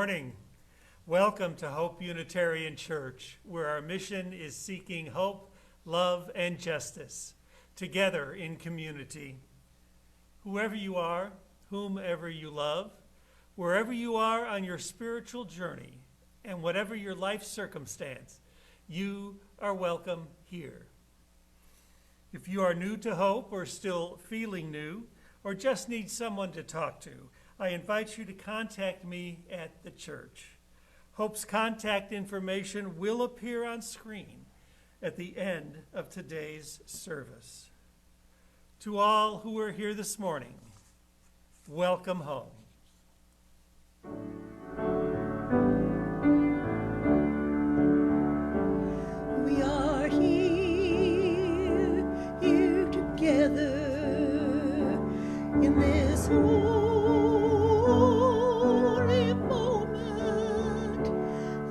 morning. Welcome to Hope Unitarian Church, where our mission is seeking hope, love, and justice, together in community. Whoever you are, whomever you love, wherever you are on your spiritual journey, and whatever your life circumstance, you are welcome here. If you are new to Hope or still feeling new, or just need someone to talk to, I invite you to contact me at the church. Hope's contact information will appear on screen at the end of today's service. To all who are here this morning, welcome home. We are here together in this holy moment,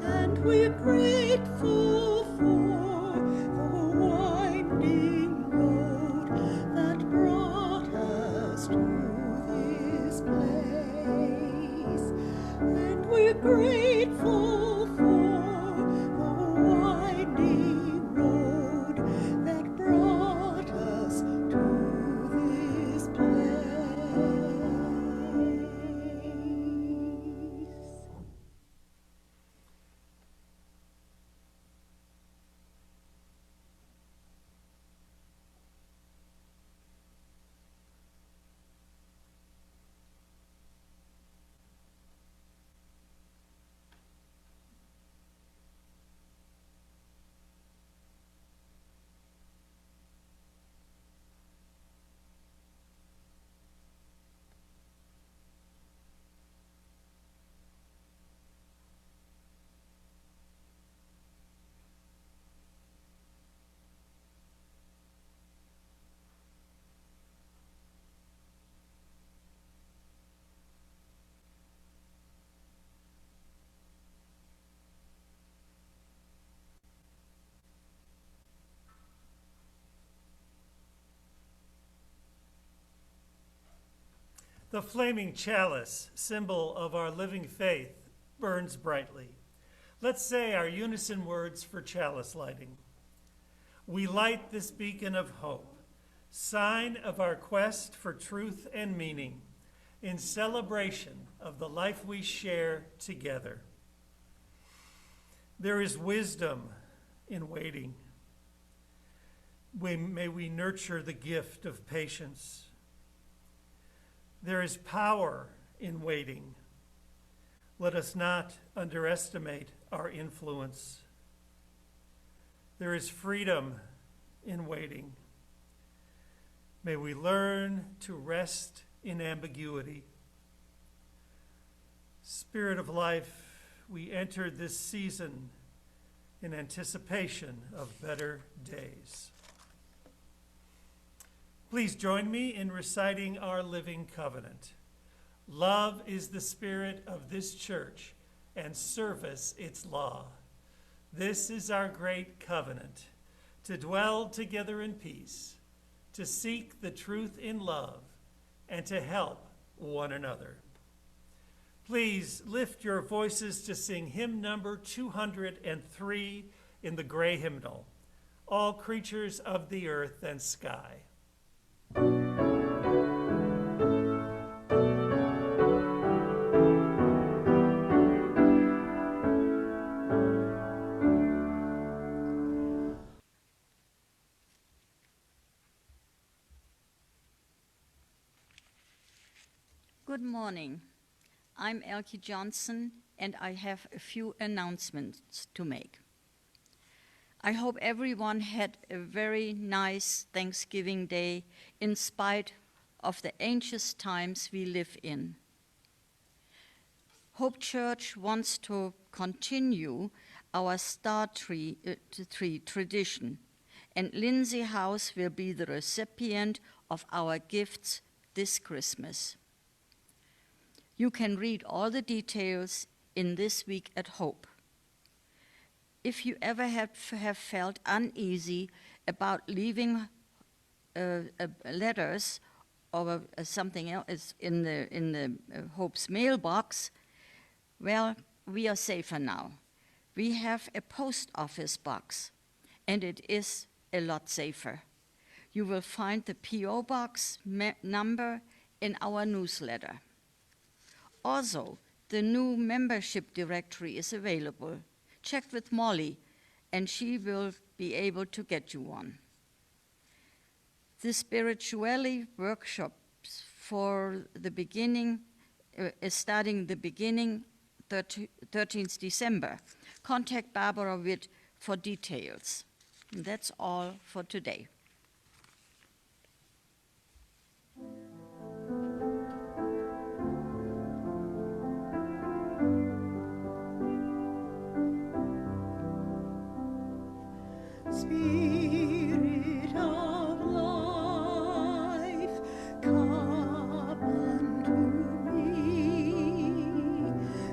and we're grateful for the winding road that brought us to this place, and we're grateful for the winding road that brought us to this place. The flaming chalice, symbol of our living faith, burns brightly. Let's say our unison words for chalice lighting. We light this beacon of hope, sign of our quest for truth and meaning, in celebration of the life we share together. There is wisdom in waiting. May we nurture the gift of patience. There is power in waiting. Let us not underestimate our influence. There is freedom in waiting. May we learn to rest in ambiguity. Spirit of life, we entered this season in anticipation of better days. Please join me in reciting our living covenant. Love is the spirit of this church, and service its law. This is our great covenant, to dwell together in peace, to seek the truth in love, and to help one another. Please lift your voices to sing hymn number 203 in the gray hymnal, All Creatures of the Earth and Sky. Good morning. I'm Elke Johnson, and I have a few announcements to make. I hope everyone had a very nice Thanksgiving Day in spite of the anxious times we live in. Hope Church wants to continue our Star Tree tradition, and Lindsay House will be the recipient of our gifts this Christmas. You can read all the details in This Week at Hope. If you ever have felt uneasy about leaving letters or something else in the Hope's mailbox, well, we are safer now. We have a post office box, and it is a lot safer. You will find the P.O. box number in our newsletter. Also, the new membership directory is available. Check with Molly, and she will be able to get you one. The spirituality workshops for the beginning is starting the beginning 13th December. Contact Barbara Witt for details. And that's all for today. Spirit of life, come unto me.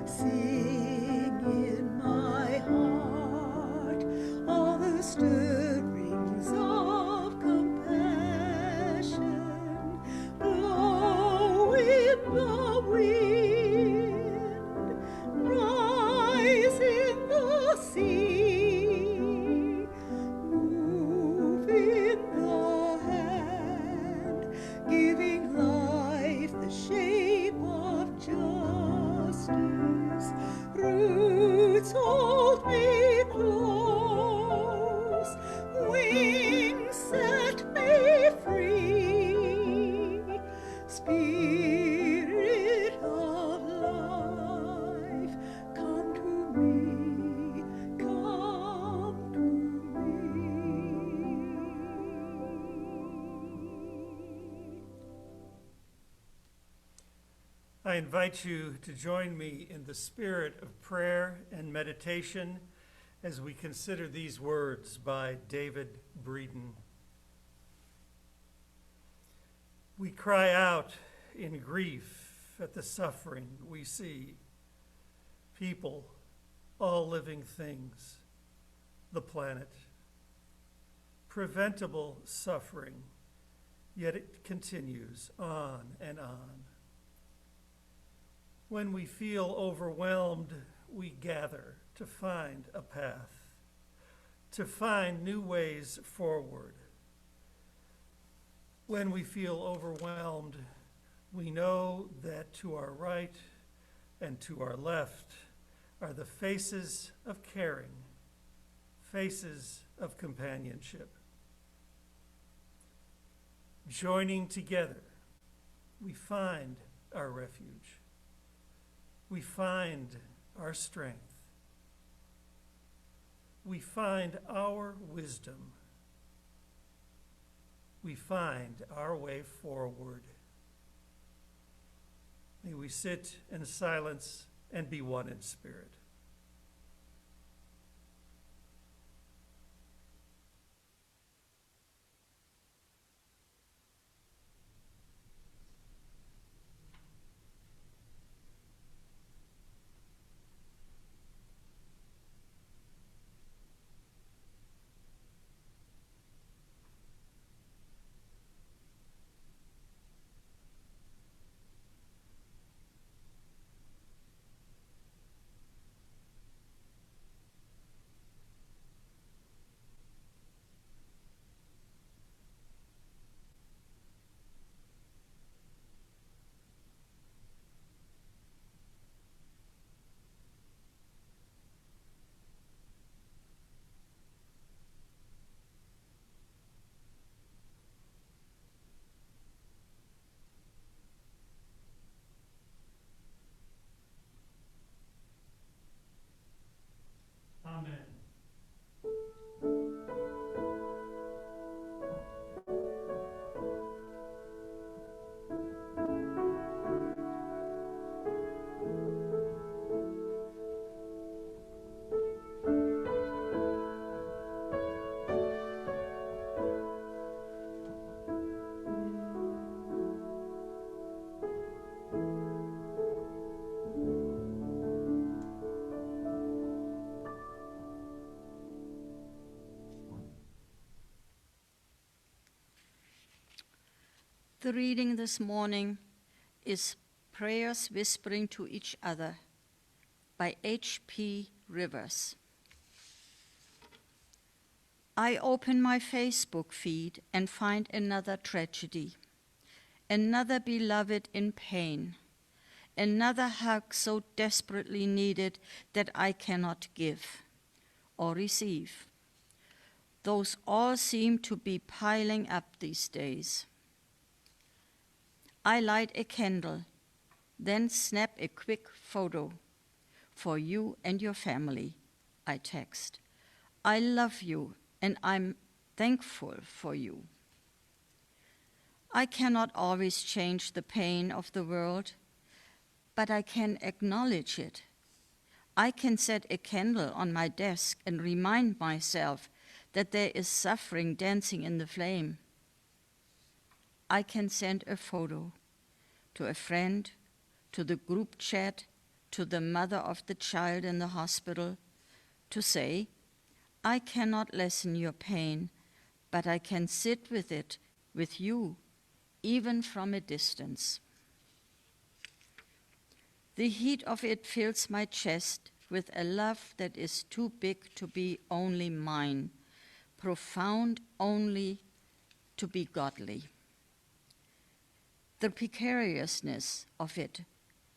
Sing in my heart all the stirrings of compassion. Blow in the wind, rise in the sea. Move in the hand, giving life the shape of justice. Roots hold me close, wings set me free. Spirit of life, come to me, come to me. I invite you to join me in the spirit of prayer and meditation as we consider these words by David Breeden. We cry out in grief at the suffering we see. People, all living things, the planet. Preventable suffering, yet it continues on and on. When we feel overwhelmed, we gather to find a path, to find new ways forward. When we feel overwhelmed, we know that to our right and to our left are the faces of caring, faces of companionship. Joining together, we find our refuge. We find our strength. We find our wisdom. We find our way forward. May we sit in silence and be one in spirit. Amen. The reading this morning is Prayers Whispering to Each Other, by H.P. Rivers. I open my Facebook feed and find another tragedy, another beloved in pain, another hug so desperately needed that I cannot give or receive. Those all seem to be piling up these days. I light a candle, then snap a quick photo. For you and your family, I text. I love you and I'm thankful for you. I cannot always change the pain of the world, but I can acknowledge it. I can set a candle on my desk and remind myself that there is suffering dancing in the flame. I can send a photo to a friend, to the group chat, to the mother of the child in the hospital, to say, I cannot lessen your pain, but I can sit with it, with you, even from a distance. The heat of it fills my chest with a love that is too big to be only mine, profound only to be godly. The precariousness of it,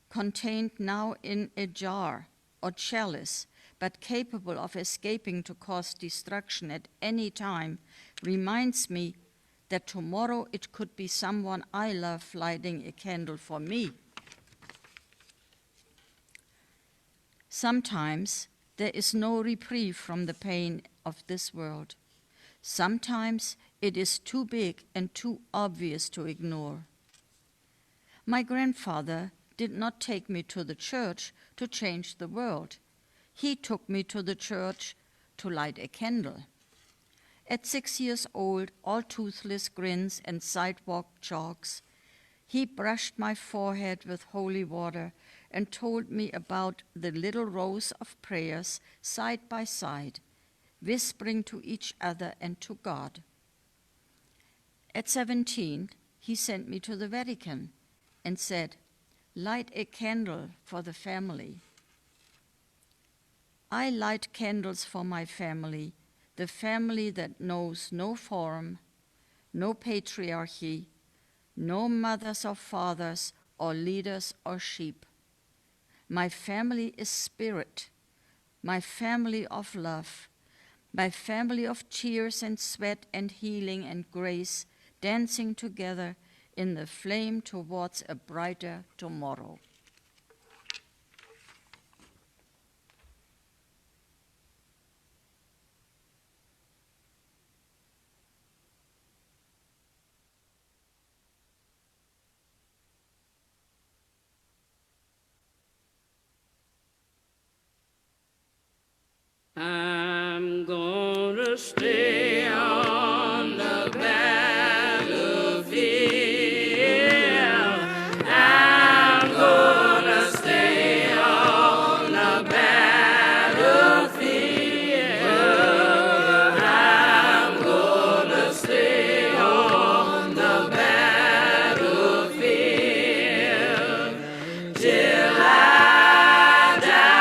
contained now in a jar or chalice, but capable of escaping to cause destruction at any time, reminds me that tomorrow it could be someone I love lighting a candle for me. Sometimes there is no reprieve from the pain of this world. Sometimes it is too big and too obvious to ignore. My grandfather did not take me to the church to change the world. He took me to the church to light a candle. At 6 years old, all toothless grins and sidewalk jogs, he brushed my forehead with holy water and told me about the little rows of prayers side by side, whispering to each other and to God. At 17, he sent me to the Vatican and said, light a candle for the family. I light candles for my family, the family that knows no form, no patriarchy, no mothers or fathers or leaders or sheep. My family is spirit, my family of love, my family of tears and sweat and healing and grace, dancing together in the flame towards a brighter tomorrow. I'm gonna stay on the battlefield. I'm gonna stay on the battlefield. I'm gonna stay on the battlefield till I die.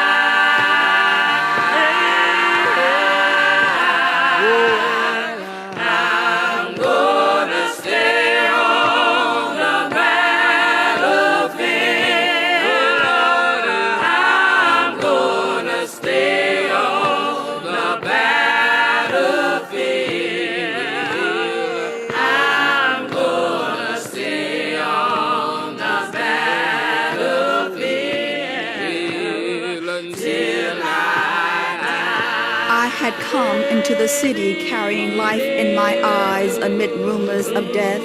I'm gonna stay on the battlefield. I'm gonna stay on the battlefield. I'm gonna stay on the battlefield until I I had come into the city carrying life in my eyes amid rumors of death,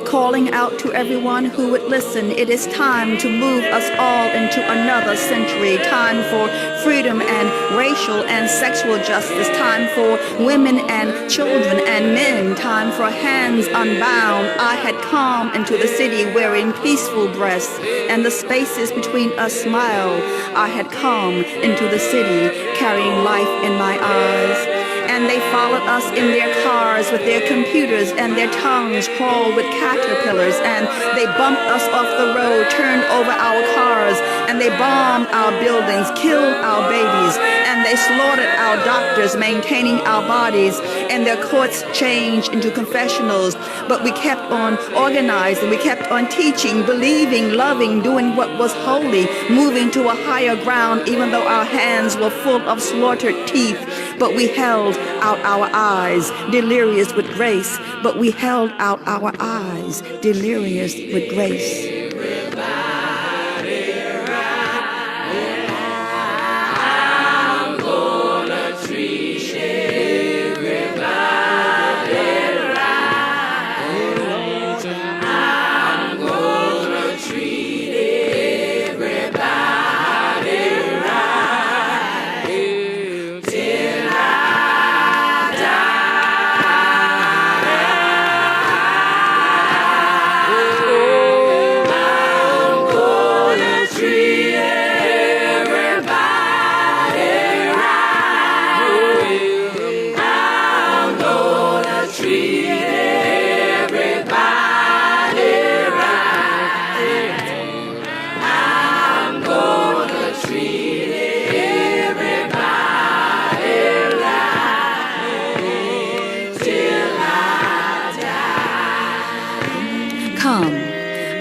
calling out to everyone who would listen. It is time to move us all into another century, time for freedom and racial and sexual justice, time for women and children and men, time for hands unbound. I had come into the city wearing peaceful breasts, and the spaces between us smile. I had come into the city carrying life in my eyes. and they followed us in their cars with their computers, and their tongues crawled with caterpillars, and they bumped us off the road, turned over our cars, and they bombed our buildings, killed our babies, and they slaughtered our doctors, maintaining our bodies, and their courts changed into confessionals. But we kept on organizing, we kept on teaching, believing, loving, doing what was holy, moving to a higher ground, even though our hands were full of slaughtered teeth. But we held out our eyes, delirious with grace. But we held out our eyes, delirious with grace.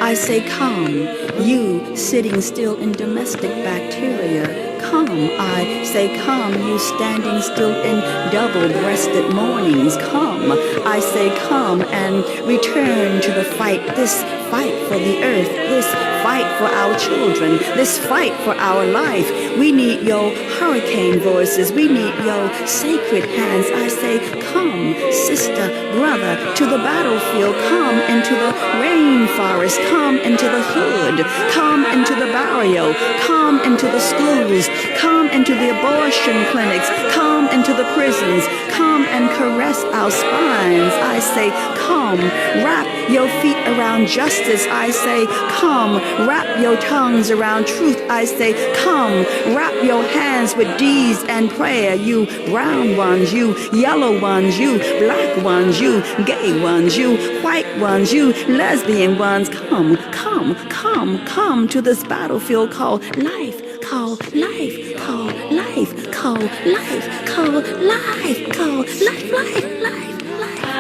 I say come, you sitting still in domestic bacteria. Come, I say come, you standing still in double-breasted mornings. Come, I say come and return to the fight, this fight for the earth, this fight for our children, this fight for our life. We need your hurricane voices. We need your sacred hands. I say, come, sister, brother, to the battlefield. Come into the rainforest. Come into the hood. Come into the barrio. Come into the schools. Come into the abortion clinics. Come into the prisons. Come and caress our spines. I say, come, wrap your feet around justice. I say, come, wrap your tongues around truth. I say, come, wrap your hands with deeds and prayer. You brown ones, you yellow ones, you black ones, you gay ones, you white ones, you lesbian ones. Come, come, come, come to this battlefield called life. Call life, call life, call life, call life, call life, life, life, life, life, life.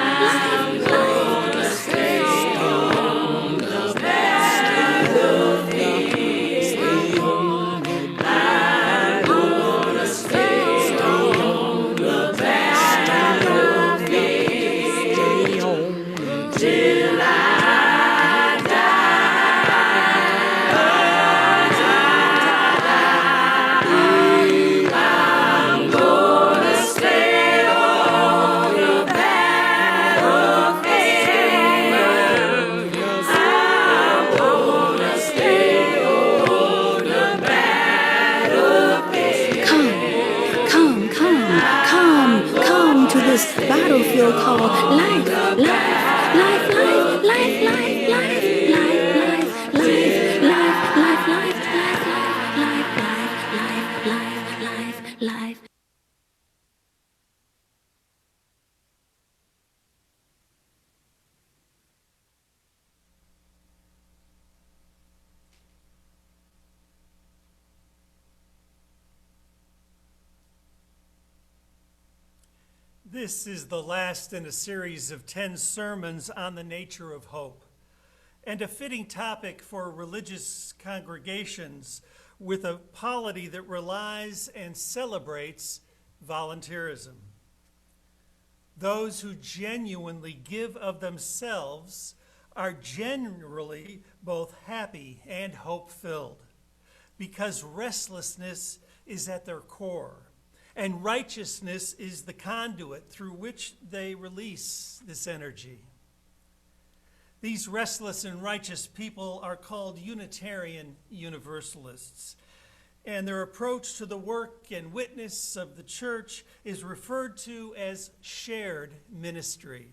Battlefield called life, life, life, life, life, life, life, life, life, life, life, life, life, life, life, life. This is the last in a series of 10 sermons on the nature of hope, and a fitting topic for religious congregations with a polity that relies and celebrates volunteerism. Those who genuinely give of themselves are generally both happy and hope-filled, because restlessness is at their core. And righteousness is the conduit through which they release this energy. These restless and righteous people are called Unitarian Universalists, and their approach to the work and witness of the church is referred to as shared ministry.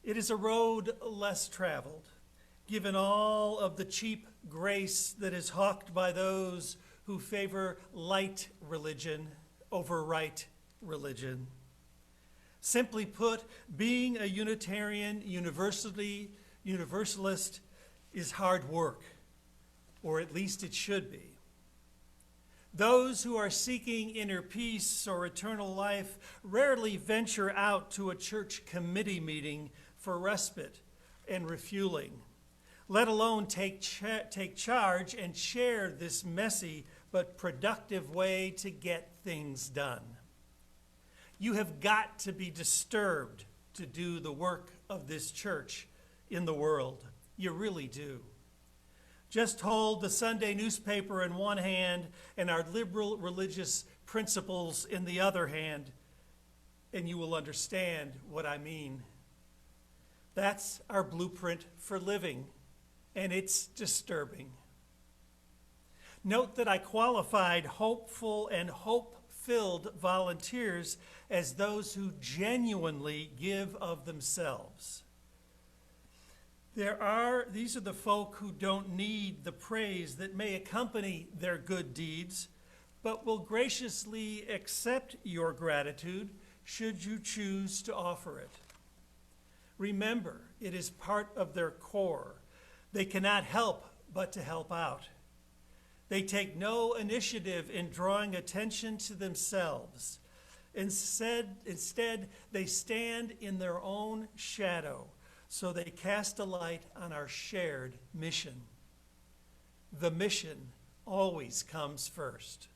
It is a road less traveled, given all of the cheap grace that is hawked by those who favor light religion over right religion. Simply put, being a Unitarian Universalist is hard work, or at least it should be. Those who are seeking inner peace or eternal life rarely venture out to a church committee meeting for respite and refueling, let alone take charge and share this messy but productive way to get things done. You have got to be disturbed to do the work of this church in the world. You really do. Just hold the Sunday newspaper in one hand and our liberal religious principles in the other hand, and you will understand what I mean. That's our blueprint for living, and it's disturbing. Note that I qualified hopeful and hope-filled volunteers as those who genuinely give of themselves. These are the folk who don't need the praise that may accompany their good deeds, but will graciously accept your gratitude should you choose to offer it. Remember, it is part of their core. They cannot help but to help out. They take no initiative in drawing attention to themselves. Instead, they stand in their own shadow, so they cast a light on our shared mission. The mission always comes first.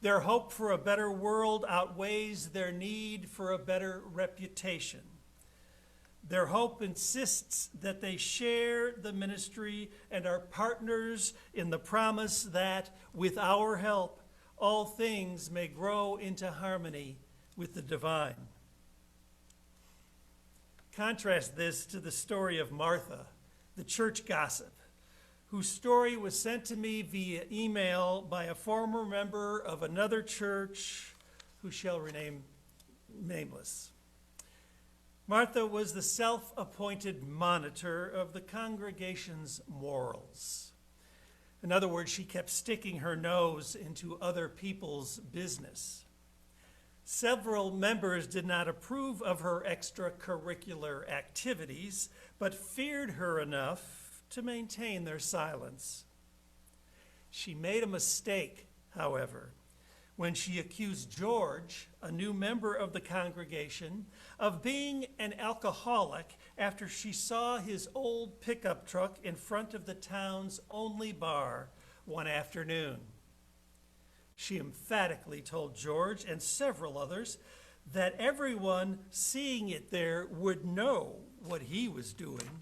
Their hope for a better world outweighs their need for a better reputation. Their hope insists that they share the ministry and are partners in the promise that, with our help, all things may grow into harmony with the divine. Contrast this to the story of Martha, the church gossip, whose story was sent to me via email by a former member of another church who shall remain nameless. Martha was the self-appointed monitor of the congregation's morals. In other words, she kept sticking her nose into other people's business. Several members did not approve of her extracurricular activities, but feared her enough to maintain their silence. She made a mistake, however, when she accused George, a new member of the congregation, of being an alcoholic after she saw his old pickup truck in front of the town's only bar one afternoon. She emphatically told George and several others that everyone seeing it there would know what he was doing.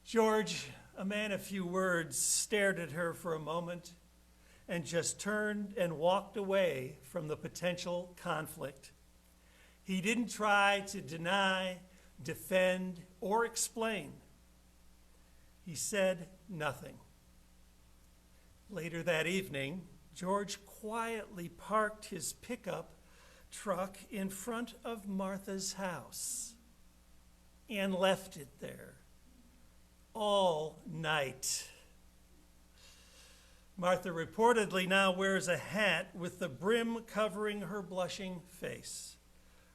George, a man of few words, stared at her for a moment and just turned and walked away from the potential conflict. He didn't try to deny, defend, or explain. He said nothing. Later that evening, George quietly parked his pickup truck in front of Martha's house and left it there all night. Martha reportedly now wears a hat with the brim covering her blushing face.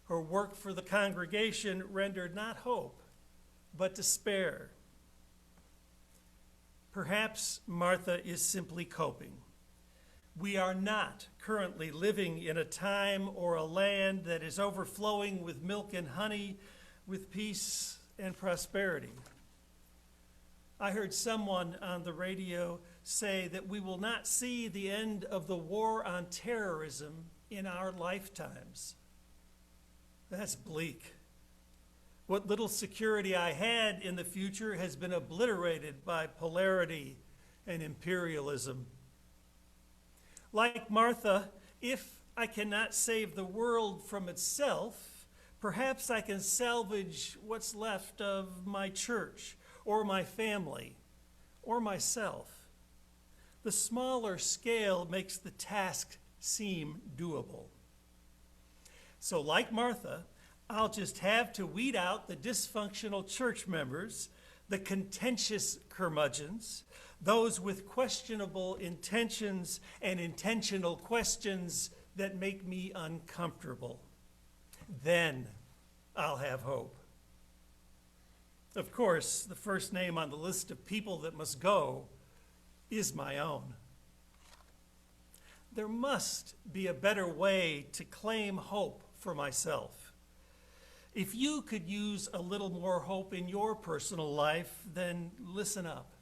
Her work for the congregation rendered not hope, but despair. Perhaps Martha is simply coping. We are not currently living in a time or a land that is overflowing with milk and honey, with peace and prosperity. I heard someone on the radio say that we will not see the end of the war on terrorism in our lifetimes. That's bleak. What little security I had in the future has been obliterated by polarity and imperialism. Like Martha, if I cannot save the world from itself, perhaps I can salvage what's left of my church or my family or myself. The smaller scale makes the task seem doable. So like Martha, I'll just have to weed out the dysfunctional church members, the contentious curmudgeons, those with questionable intentions and intentional questions that make me uncomfortable. Then I'll have hope. Of course, the first name on the list of people that must go is my own. There must be a better way to claim hope for myself. If you could use a little more hope in your personal life, then listen up.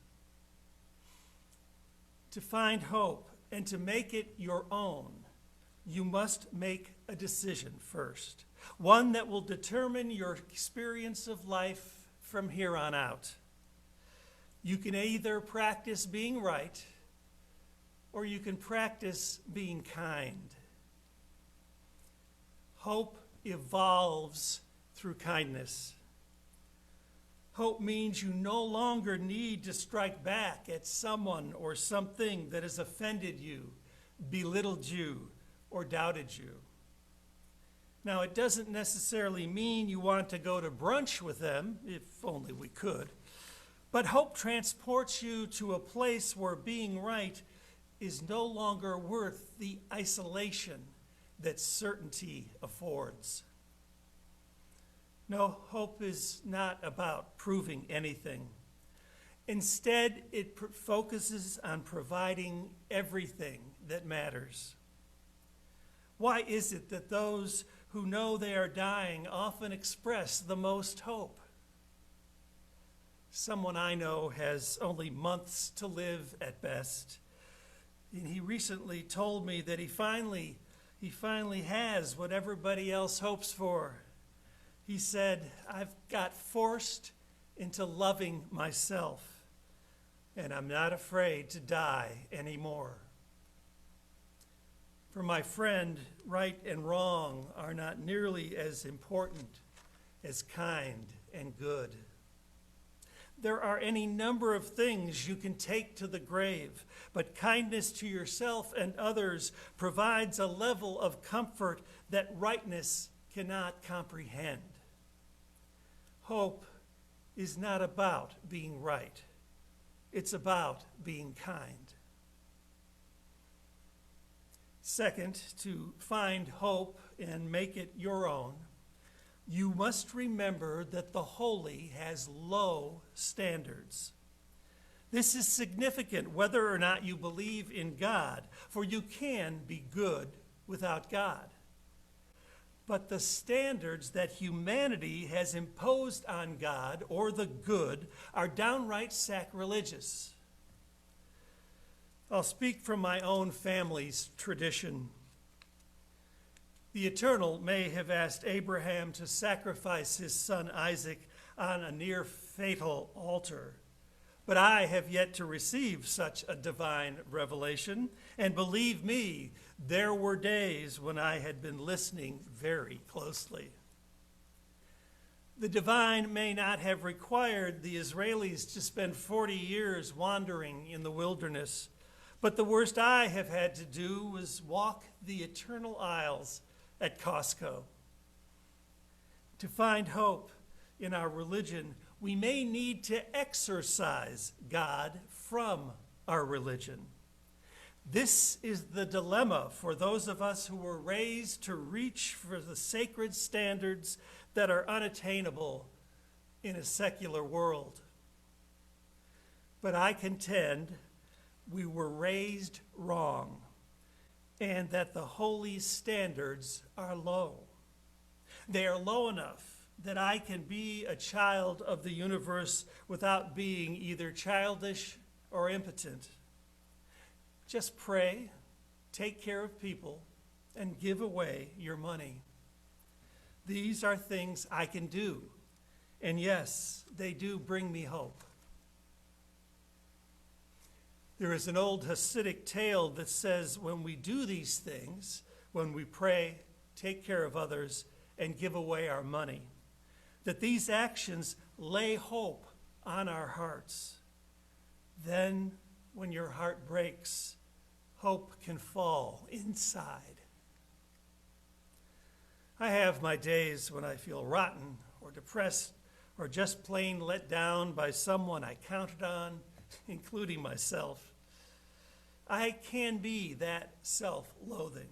To find hope and to make it your own, you must make a decision first, one that will determine your experience of life from here on out. You can either practice being right, or you can practice being kind. Hope evolves through kindness. Hope means you no longer need to strike back at someone or something that has offended you, belittled you, or doubted you. Now, it doesn't necessarily mean you want to go to brunch with them, if only we could, but hope transports you to a place where being right is no longer worth the isolation that certainty affords. No, hope is not about proving anything. Instead, it focuses on providing everything that matters. Why is it that those who know they are dying often express the most hope? Someone I know has only months to live at best. And he recently told me that he finally has what everybody else hopes for. He said, "I've got forced into loving myself, and I'm not afraid to die anymore." For my friend, right and wrong are not nearly as important as kind and good. There are any number of things you can take to the grave, but kindness to yourself and others provides a level of comfort that rightness cannot comprehend. Hope is not about being right. It's about being kind. Second, to find hope and make it your own, you must remember that the holy has low standards. This is significant whether or not you believe in God, for you can be good without God. But the standards that humanity has imposed on God, or the good, are downright sacrilegious. I'll speak from my own family's tradition. The Eternal may have asked Abraham to sacrifice his son Isaac on a near fatal altar, but I have yet to receive such a divine revelation, and believe me, there were days when I had been listening very closely. The divine may not have required the Israelis to spend 40 years wandering in the wilderness, but the worst I have had to do was walk the eternal aisles at Costco. To find hope in our religion, we may need to exorcise God from our religion. This is the dilemma for those of us who were raised to reach for the sacred standards that are unattainable in a secular world. But I contend we were raised wrong, and that the holy standards are low. They are low enough that I can be a child of the universe without being either childish or impotent. Just pray, take care of people, and give away your money. These are things I can do, and yes, they do bring me hope. There is an old Hasidic tale that says when we do these things, when we pray, take care of others, and give away our money, that these actions lay hope on our hearts. Then, when your heart breaks, hope can fall inside. I have my days when I feel rotten or depressed or just plain let down by someone I counted on, including myself. I can be that self-loathing.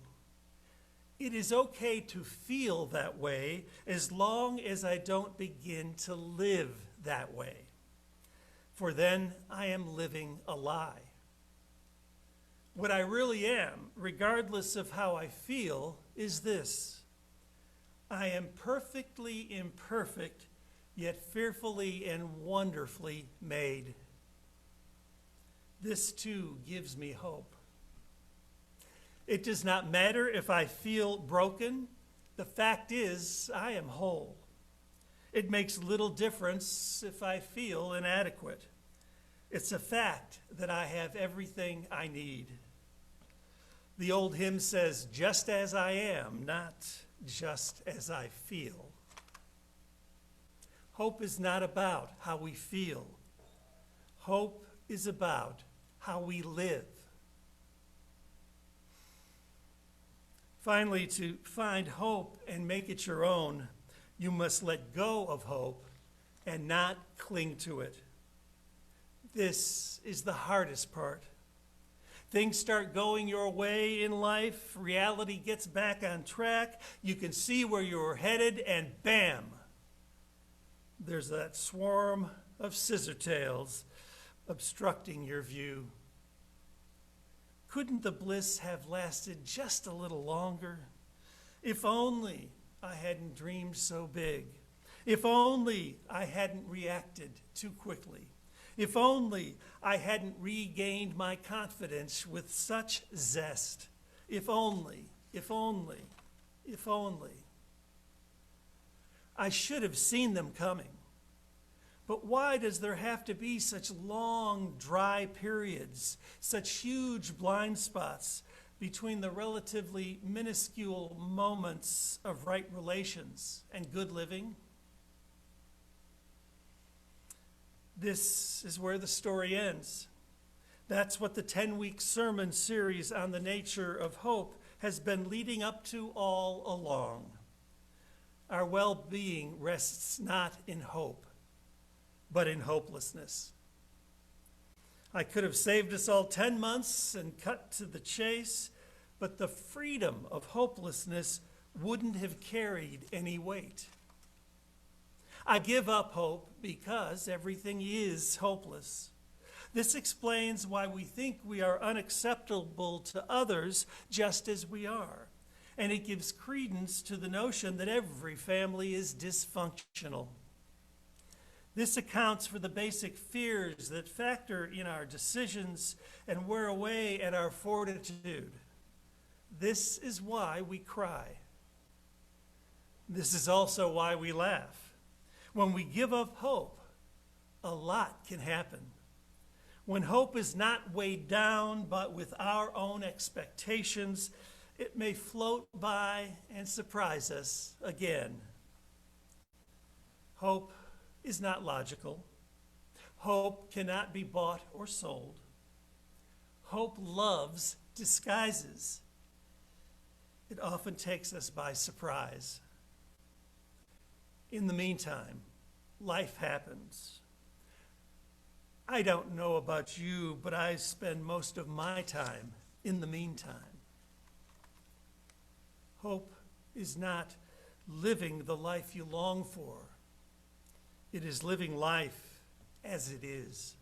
It is okay to feel that way as long as I don't begin to live that way, for then I am living a lie. What I really am, regardless of how I feel, is this: I am perfectly imperfect, yet fearfully and wonderfully made. This too gives me hope. It does not matter if I feel broken. The fact is, I am whole. It makes little difference if I feel inadequate. It's a fact that I have everything I need. The old hymn says, just as I am, not just as I feel. Hope is not about how we feel. Hope is about how we live. Finally, to find hope and make it your own, you must let go of hope and not cling to it. This is the hardest part. Things start going your way in life, reality gets back on track, you can see where you're headed, and bam, there's that swarm of scissor tails obstructing your view. Couldn't the bliss have lasted just a little longer? If only I hadn't dreamed so big. If only I hadn't reacted too quickly. If only I hadn't regained my confidence with such zest. If only, if only, if only. I should have seen them coming. But why does there have to be such long, dry periods, such huge blind spots between the relatively minuscule moments of right relations and good living? This is where the story ends. That's what the 10-week sermon series on the nature of hope has been leading up to all along. Our well-being rests not in hope, but in hopelessness. I could have saved us all 10 months and cut to the chase, but the freedom of hopelessness wouldn't have carried any weight. I give up hope because everything is hopeless. This explains why we think we are unacceptable to others just as we are, and it gives credence to the notion that every family is dysfunctional. This accounts for the basic fears that factor in our decisions and wear away at our fortitude. This is why we cry. This is also why we laugh. When we give up hope, a lot can happen. When hope is not weighed down but with our own expectations, it may float by and surprise us again. Hope is not logical. Hope cannot be bought or sold. Hope loves disguises. It often takes us by surprise. In the meantime, life happens. I don't know about you, but I spend most of my time in the meantime. Hope is not living the life you long for. It is living life as it is.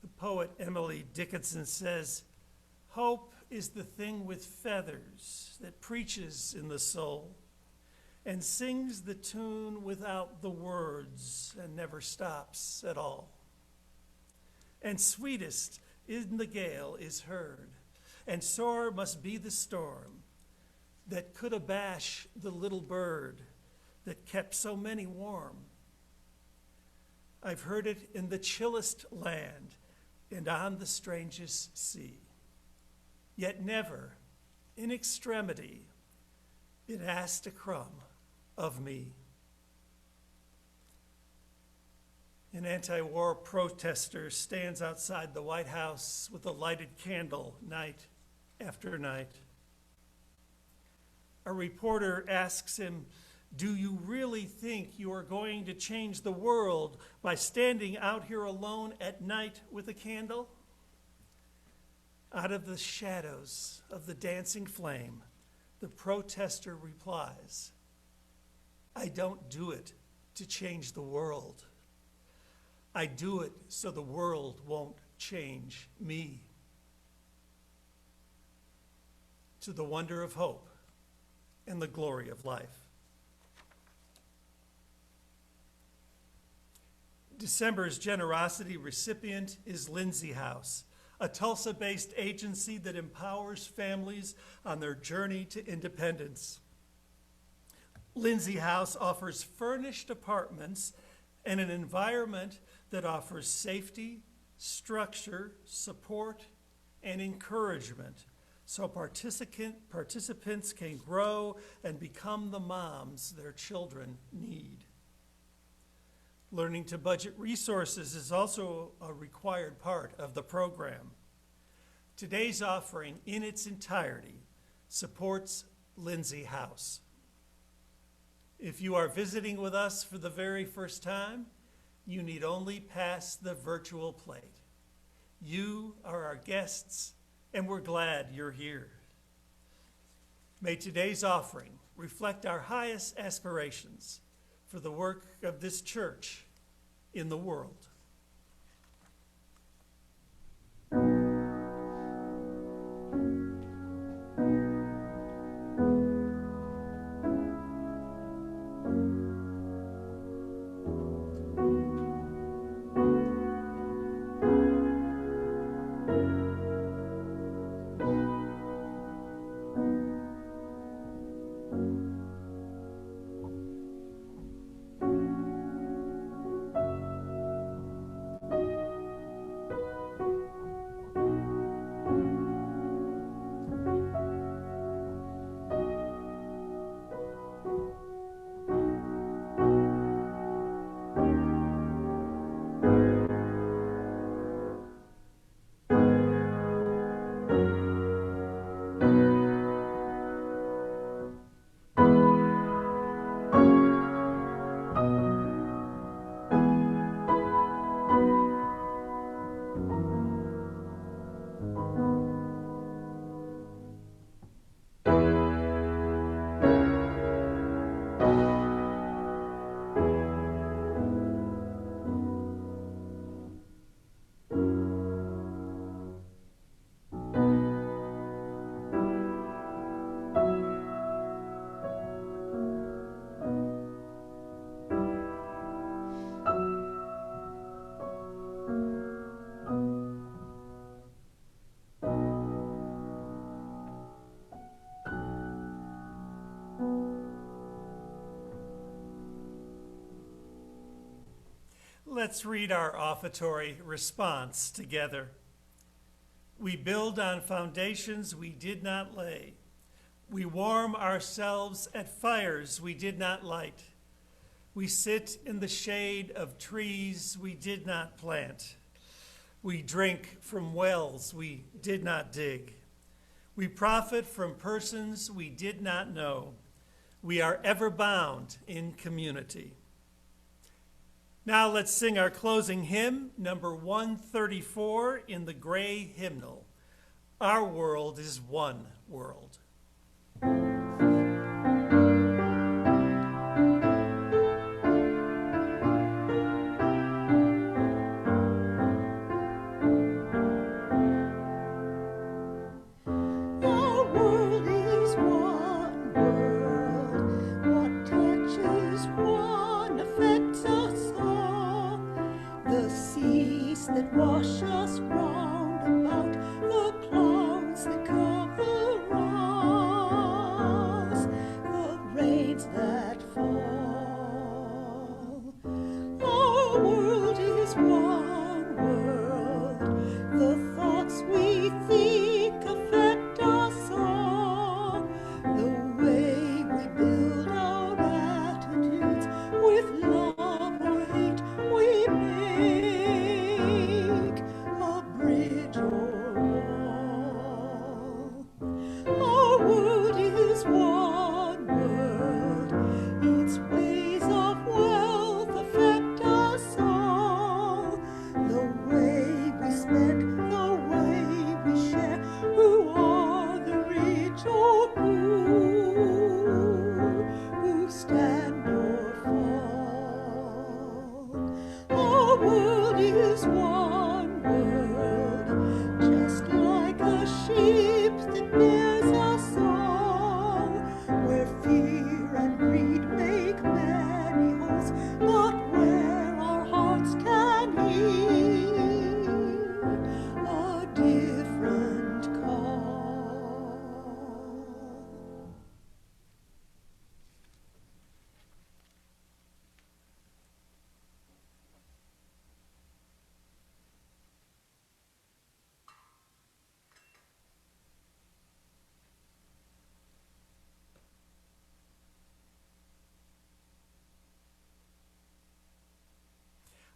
The poet Emily Dickinson says, "Hope is the thing with feathers that preaches in the soul and sings the tune without the words and never stops at all. And sweetest in the gale is heard, and sore must be the storm that could abash the little bird that kept so many warm. I've heard it in the chillest land and on the strangest sea. Yet never, in extremity, it asked a crumb of me." An anti-war protester stands outside the White House with a lighted candle night after night. A reporter asks him, "Do you really think you are going to change the world by standing out here alone at night with a candle?" Out of the shadows of the dancing flame, the protester replies, "I don't do it to change the world. I do it so the world won't change me." To the wonder of hope and the glory of life. December's generosity recipient is Lindsay House, a Tulsa-based agency that empowers families on their journey to independence. Lindsay House offers furnished apartments and an environment that offers safety, structure, support, and encouragement so participants can grow and become the moms their children need. Learning to budget resources is also a required part of the program. Today's offering in its entirety supports Lindsay House. If you are visiting with us for the very first time, you need only pass the virtual plate. You are our guests, and we're glad you're here. May today's offering reflect our highest aspirations for the work of this church in the world. Let's read our offertory response together. We build on foundations we did not lay. We warm ourselves at fires we did not light. We sit in the shade of trees we did not plant. We drink from wells we did not dig. We profit from persons we did not know. We are ever bound in community. Now let's sing our closing hymn, number 134 in the gray hymnal. Our world is one world. That wash us round about, the clouds that cover us, the rains that fall. Our world is one world. The thoughts we think affect us all. The way we build our attitudes with love or hate we make. One world, its ways of wealth affect us all. The way we spend, the way we share, who are the rich or poor.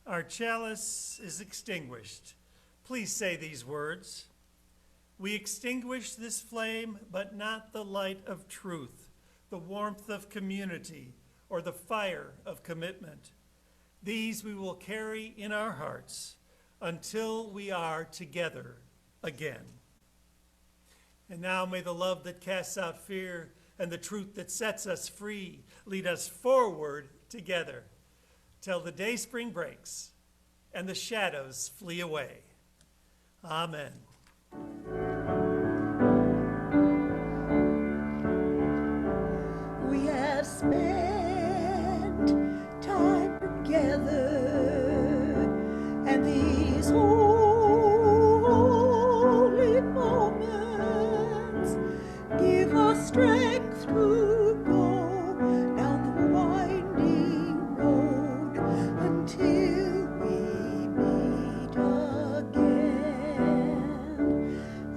Our chalice is extinguished. Please say these words. We extinguish this flame, but not the light of truth, the warmth of community, or the fire of commitment. These we will carry in our hearts until we are together again. And now may the love that casts out fear and the truth that sets us free lead us forward together till the day spring breaks and the shadows flee away. Amen. We have spent time together, and these holy moments give us strength to go down the winding road until we meet again.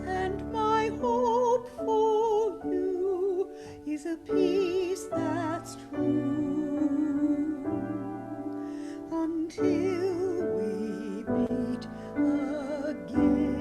And my hope for you is a peace that's true until we meet again.